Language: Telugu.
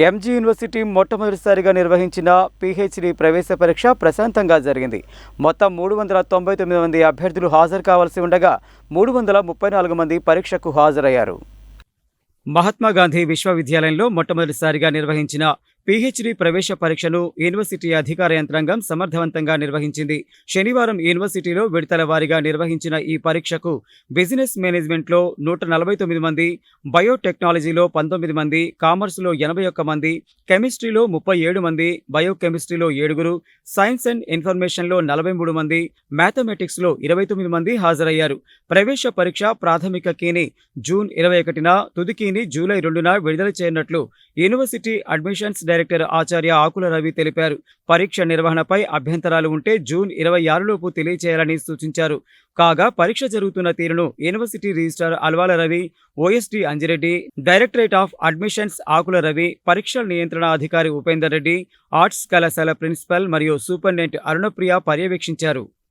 ఎంజీ యూనివర్సిటీ మొట్టమొదటిసారిగా నిర్వహించిన పీహెచ్డీ ప్రవేశ పరీక్ష ప్రశాంతంగా జరిగింది. మొత్తం 399 మంది అభ్యర్థులు హాజరు కావాల్సి ఉండగా 334 మంది పరీక్షకు హాజరయ్యారు. మహాత్మాగాంధీ విశ్వవిద్యాలయంలో మొట్టమొదటిసారిగా నిర్వహించిన పీహెచ్డీ ప్రవేశ పరీక్షను యూనివర్సిటీ అధికార యంత్రాంగం సమర్థవంతంగా నిర్వహించింది. శనివారం యూనివర్సిటీలో విడతల వారీగా నిర్వహించిన ఈ పరీక్షకు బిజినెస్ మేనేజ్మెంట్లో 149 మంది, బయోటెక్నాలజీలో 19 మంది, కామర్సులో 81 మంది, కెమిస్ట్రీలో 37 మంది, బయోకెమిస్ట్రీలో 7, సైన్స్ అండ్ ఇన్ఫర్మేషన్లో 43 మంది, మ్యాథమెటిక్స్లో 29 మంది హాజరయ్యారు. ప్రవేశ పరీక్ష ప్రాథమిక కీని జూన్ 21న, తుది కీని జూలై 2న విడుదల చేయనున్నట్లు యూనివర్సిటీ అడ్మిషన్స్ డైరెక్టర్ ఆచార్య ఆకుల రవి తెలిపారు. పరీక్ష నిర్వహణపై అభ్యంతరాలు ఉంటే జూన్ 26లోపు తెలియచేయాలని సూచించారు. కాగా పరీక్ష జరుగుతున్న తీరును university registrar Alwala Ravi, OSD Anjireddy, directorate of admissions Akula Ravi, పరీక్షల నియంత్రణ అధికారి ఉపేందర్ రెడ్డి, ఆర్ట్స్ కళాశాల ప్రిన్సిపల్ మరియు సూపరింటెండెంట్ అరుణప్రియ పర్యవేక్షించారు.